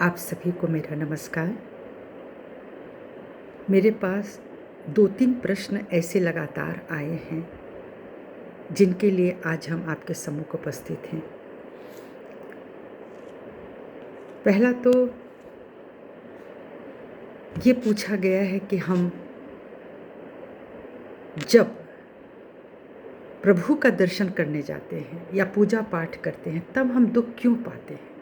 आप सभी को मेरा नमस्कार। मेरे पास 2-3 प्रश्न ऐसे लगातार आए हैं जिनके लिए आज हम आपके सम्मुख उपस्थित हैं। पहला तो ये पूछा गया है कि हम जब प्रभु का दर्शन करने जाते हैं या पूजा पाठ करते हैं तब हम दुख क्यों पाते हैं?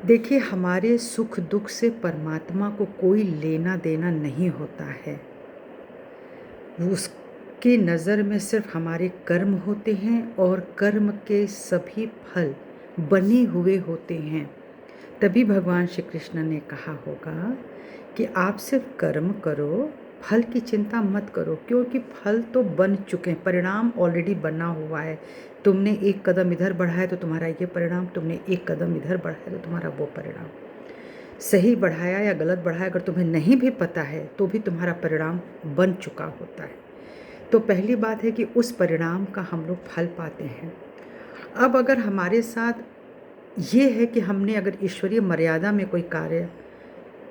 देखिए, हमारे सुख दुख से परमात्मा को कोई लेना देना नहीं होता है। वो उसके नज़र में सिर्फ हमारे कर्म होते हैं और कर्म के सभी फल बने हुए होते हैं। तभी भगवान श्री कृष्ण ने कहा होगा कि आप सिर्फ कर्म करो, फल की चिंता मत करो, क्योंकि फल तो बन चुके हैं, परिणाम ऑलरेडी बना हुआ है। तुमने एक कदम इधर बढ़ाया तो तुम्हारा ये परिणाम, तुमने एक कदम इधर बढ़ाया तो तुम्हारा वो परिणाम। सही बढ़ाया या गलत बढ़ाया अगर तुम्हें नहीं भी पता है तो भी तुम्हारा परिणाम बन चुका होता है। तो पहली बात है कि उस परिणाम का हम लोग फल पाते हैं। अब अगर हमारे साथ ये है कि हमने अगर ईश्वरीय मर्यादा में कोई कार्य,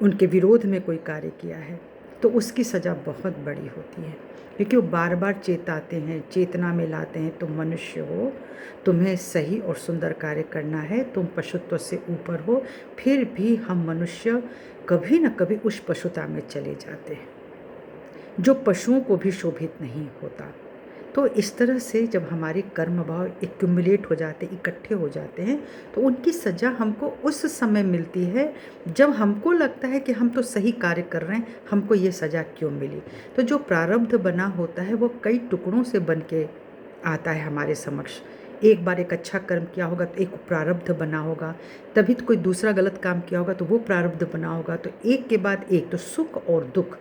उनके विरोध में कोई कार्य किया है तो उसकी सज़ा बहुत बड़ी होती है, क्योंकि वो बार बार चेताते हैं, चेतना में लाते हैं, तुम मनुष्य हो, तुम्हें सही और सुंदर कार्य करना है, तुम पशुत्व से ऊपर हो। फिर भी हम मनुष्य कभी न कभी उस पशुता में चले जाते हैं जो पशुओं को भी शोभित नहीं होता। तो इस तरह से जब हमारे कर्म भाव एक्यूमुलेट हो जाते, इकट्ठे हो जाते हैं, तो उनकी सज़ा हमको उस समय मिलती है जब हमको लगता है कि हम तो सही कार्य कर रहे हैं, हमको ये सज़ा क्यों मिली। तो जो प्रारब्ध बना होता है वो कई टुकड़ों से बन के आता है हमारे समक्ष। एक बार एक अच्छा कर्म किया होगा तो एक प्रारब्ध बना होगा, तभी तो कोई दूसरा गलत काम किया होगा तो वो प्रारब्ध बना होगा। तो एक के बाद एक, तो सुख और दुख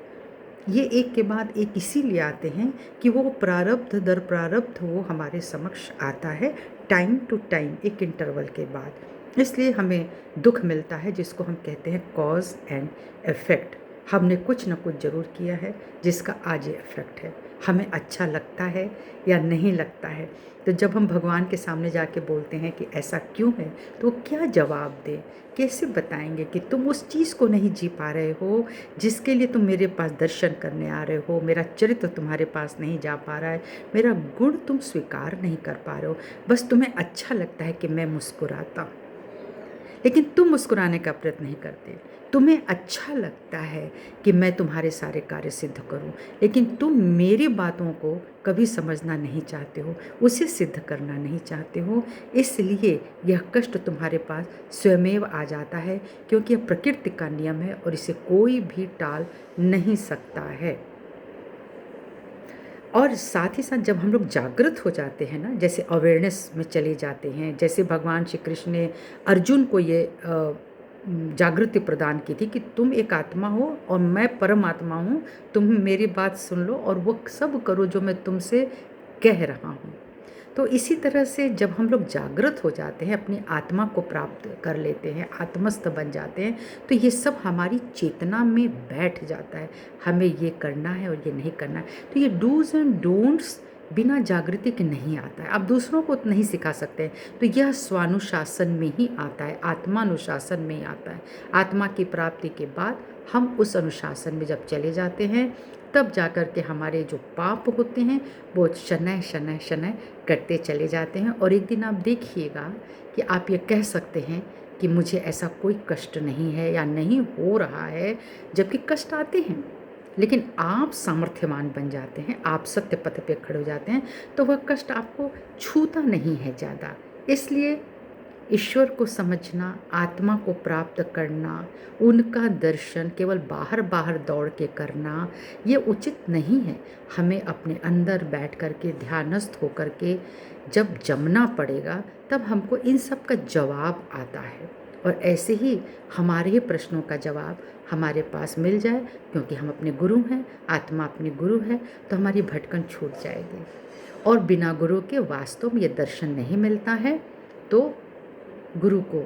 ये एक के बाद एक इसीलिए आते हैं कि वो प्रारब्ध दर प्रारब्ध वो हमारे समक्ष आता है टाइम टू टाइम, एक इंटरवल के बाद। इसलिए हमें दुख मिलता है जिसको हम कहते हैं कॉज एंड इफ़ेक्ट। हमने कुछ ना कुछ ज़रूर किया है जिसका आज ये इफ़ेक्ट है। हमें अच्छा लगता है या नहीं लगता है। तो जब हम भगवान के सामने जाके बोलते हैं कि ऐसा क्यों है, तो वो क्या जवाब दें, कैसे बताएंगे कि तुम उस चीज़ को नहीं जी पा रहे हो जिसके लिए तुम मेरे पास दर्शन करने आ रहे हो, मेरा चरित्र तुम्हारे पास नहीं जा पा रहा है, मेरा गुण तुम स्वीकार नहीं कर पा रहे हो। बस तुम्हें अच्छा लगता है कि मैं मुस्कुराता हूँ, लेकिन तुम मुस्कुराने का प्रयत्न नहीं करते। तुम्हें अच्छा लगता है कि मैं तुम्हारे सारे कार्य सिद्ध करूं, लेकिन तुम मेरी बातों को कभी समझना नहीं चाहते हो, उसे सिद्ध करना नहीं चाहते हो। इसलिए यह कष्ट तुम्हारे पास स्वयमेव आ जाता है, क्योंकि यह प्रकृति का नियम है और इसे कोई भी टाल नहीं सकता है। और साथ ही साथ जब हम लोग जागृत हो जाते हैं ना, जैसे अवेयरनेस में चले जाते हैं, जैसे भगवान श्री कृष्ण ने अर्जुन को ये जागृति प्रदान की थी कि तुम एक आत्मा हो और मैं परमात्मा हूँ, तुम मेरी बात सुन लो और वो सब करो जो मैं तुमसे कह रहा हूँ। तो इसी तरह से जब हम लोग जागृत हो जाते हैं, अपनी आत्मा को प्राप्त कर लेते हैं, आत्मस्थ बन जाते हैं, तो ये सब हमारी चेतना में बैठ जाता है, हमें ये करना है और ये नहीं करना है। तो ये डूज़ एंड डोंट्स बिना जागृति के नहीं आता है, आप दूसरों को नहीं सिखा सकते। तो यह स्वानुशासन में ही आता है, आत्मानुशासन में ही आता है। आत्मा की प्राप्ति के बाद हम उस अनुशासन में जब चले जाते हैं, तब जाकर के हमारे जो पाप होते हैं वो शनय शनय शनय करते चले जाते हैं। और एक दिन आप देखिएगा कि आप ये कह सकते हैं कि मुझे ऐसा कोई कष्ट नहीं है या नहीं हो रहा है, जबकि कष्ट आते हैं, लेकिन आप सामर्थ्यवान बन जाते हैं, आप सत्य पथ पे खड़े हो जाते हैं, तो वह कष्ट आपको छूता नहीं है ज़्यादा। इसलिए ईश्वर को समझना, आत्मा को प्राप्त करना, उनका दर्शन केवल बाहर बाहर दौड़ के करना, ये उचित नहीं है। हमें अपने अंदर बैठ कर के ध्यानस्थ होकर के जब जमना पड़ेगा, तब हमको इन सब का जवाब आता है। और ऐसे ही हमारे ही प्रश्नों का जवाब हमारे पास मिल जाए, क्योंकि हम अपने गुरु हैं, आत्मा अपनी गुरु है, तो हमारी भटकन छूट जाएगी। और बिना गुरु के वास्तव में ये दर्शन नहीं मिलता है, तो गुरु को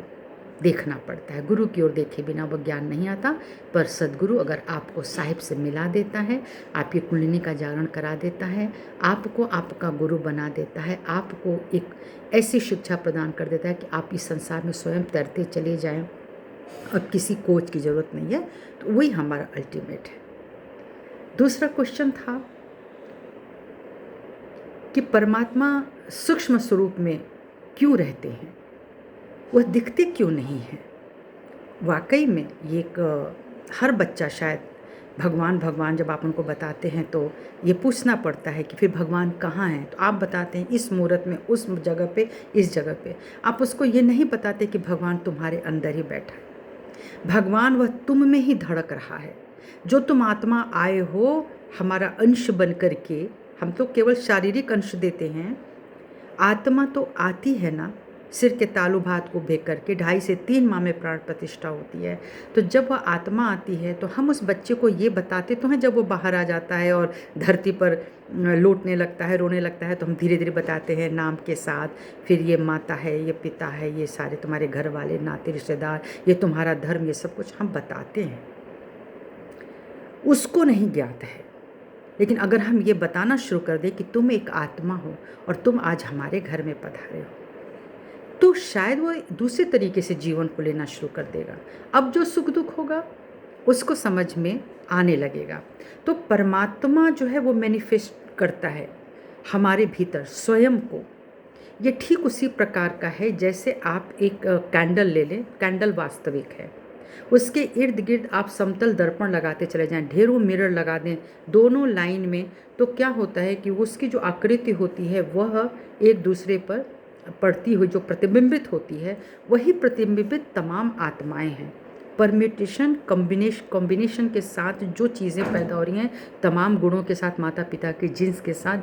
देखना पड़ता है। गुरु की ओर देखे बिना वो ज्ञान नहीं आता। पर सद्गुरु अगर आपको साहिब से मिला देता है, आपकी कुंडलिनी का जागरण करा देता है, आपको आपका गुरु बना देता है, आपको एक ऐसी शिक्षा प्रदान कर देता है कि आप इस संसार में स्वयं तैरते चले जाएं, अब किसी कोच की ज़रूरत नहीं है, तो वही हमारा अल्टीमेट है। दूसरा क्वेश्चन था कि परमात्मा सूक्ष्म स्वरूप में क्यों रहते हैं, वह दिखते क्यों नहीं हैं। वाकई में ये एक हर बच्चा शायद भगवान भगवान जब आप उनको बताते हैं तो ये पूछना पड़ता है कि फिर भगवान कहाँ हैं, तो आप बताते हैं इस मुहूर्त में, उस जगह पे, इस जगह पे। आप उसको ये नहीं बताते कि भगवान तुम्हारे अंदर ही बैठा है। भगवान वह तुम में ही धड़क रहा है। जो तुम आत्मा आए हो हमारा अंश बन कर के, हम तो केवल शारीरिक अंश देते हैं, आत्मा तो आती है ना सिर के तालु भात को भेज करके। 2.5 से 3 माह में प्राण प्रतिष्ठा होती है। तो जब वह आत्मा आती है तो हम उस बच्चे को ये बताते तो हैं, जब वो बाहर आ जाता है और धरती पर लौटने लगता है, रोने लगता है, तो हम धीरे धीरे बताते हैं नाम के साथ, फिर ये माता है, ये पिता है, ये सारे तुम्हारे घर वाले, नाते, रिश्तेदार, ये तुम्हारा धर्म, ये सब कुछ हम बताते हैं। उसको नहीं ज्ञात है। लेकिन अगर हम ये बताना शुरू कर दें कि तुम एक आत्मा हो और तुम आज हमारे घर में पधारे हो, तो शायद वो दूसरे तरीके से जीवन को लेना शुरू कर देगा। अब जो सुख दुख होगा उसको समझ में आने लगेगा। तो परमात्मा जो है वो मैनिफेस्ट करता है हमारे भीतर स्वयं को। ये ठीक उसी प्रकार का है जैसे आप एक कैंडल ले लें। कैंडल वास्तविक है, उसके इर्द गिर्द आप समतल दर्पण लगाते चले जाएं, ढेरों मिरर लगा दें दोनों लाइन में, तो क्या होता है कि उसकी जो आकृति होती है वह एक दूसरे पर पड़ती हुई जो प्रतिबिंबित होती है, वही प्रतिबिंबित तमाम आत्माएं हैं। परम्यूटेशन कॉम्बिनेशन के साथ जो चीज़ें पैदा हो रही हैं, तमाम गुणों के साथ, माता पिता के जिन्स के साथ,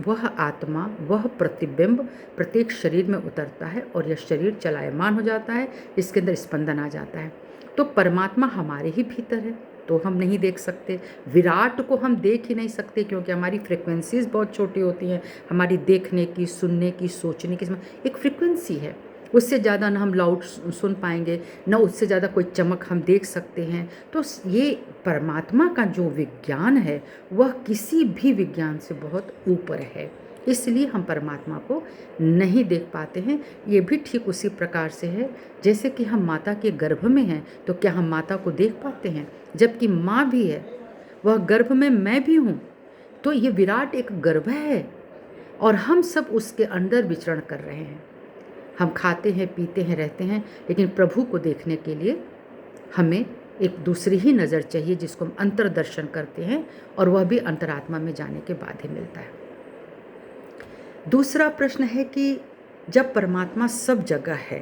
वह आत्मा, वह प्रतिबिंब प्रत्येक शरीर में उतरता है और यह शरीर चलायमान हो जाता है, इसके अंदर स्पंदन आ जाता है। तो परमात्मा हमारे ही भीतर है, तो हम नहीं देख सकते। विराट को हम देख ही नहीं सकते क्योंकि हमारी फ्रिक्वेंसीज बहुत छोटी होती हैं। हमारी देखने की, सुनने की, सोचने की एक फ्रिक्वेंसी है, उससे ज़्यादा ना हम लाउड सुन पाएंगे, ना उससे ज़्यादा कोई चमक हम देख सकते हैं। तो ये परमात्मा का जो विज्ञान है वह किसी भी विज्ञान से बहुत ऊपर है, इसलिए हम परमात्मा को नहीं देख पाते हैं। ये भी ठीक उसी प्रकार से है जैसे कि हम माता के गर्भ में हैं, तो क्या हम माता को देख पाते हैं? जबकि माँ भी है, वह गर्भ में मैं भी हूँ। तो ये विराट एक गर्भ है और हम सब उसके अंदर विचरण कर रहे हैं। हम खाते हैं, पीते हैं, रहते हैं, लेकिन प्रभु को देखने के लिए हमें एक दूसरी ही नज़र चाहिए जिसको हम अंतर्दर्शन करते हैं, और वह भी अंतरात्मा में जाने के बाद ही मिलता है। दूसरा प्रश्न है कि जब परमात्मा सब जगह है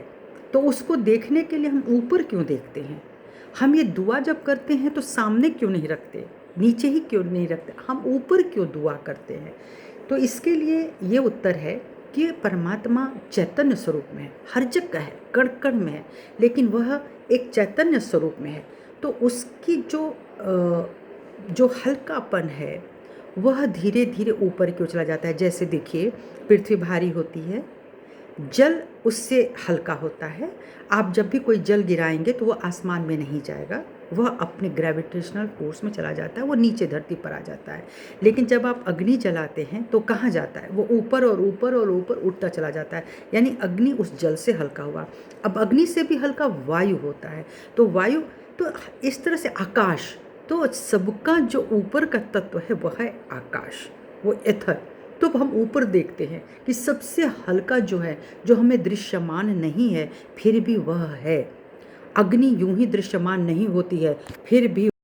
तो उसको देखने के लिए हम ऊपर क्यों देखते हैं? हम ये दुआ जब करते हैं तो सामने क्यों नहीं रखते, नीचे ही क्यों नहीं रखते, हम ऊपर क्यों दुआ करते हैं? तो इसके लिए ये उत्तर है कि परमात्मा चैतन्य स्वरूप में है, हर जगह है, कण कण में है, लेकिन वह एक चैतन्य स्वरूप में है। तो उसकी जो हल्कापन है वह धीरे धीरे ऊपर क्यों चला जाता है। जैसे देखिए, पृथ्वी भारी होती है, जल उससे हल्का होता है। आप जब भी कोई जल गिराएंगे तो वह आसमान में नहीं जाएगा, वह अपने ग्रेविटेशनल फोर्स में चला जाता है, वो नीचे धरती पर आ जाता है। लेकिन जब आप अग्नि जलाते हैं तो कहाँ जाता है? वो ऊपर और ऊपर और ऊपर उठता चला जाता है, यानी अग्नि उस जल से हल्का हुआ। अब अग्नि से भी हल्का वायु होता है, तो वायु, तो इस तरह से आकाश, तो सबका जो ऊपर का तत्व है वह है आकाश, वो एथर। तो हम ऊपर देखते हैं कि सबसे हल्का जो है, जो हमें दृश्यमान नहीं है, फिर भी वह है। अग्नि यूं ही दृश्यमान नहीं होती है, फिर भी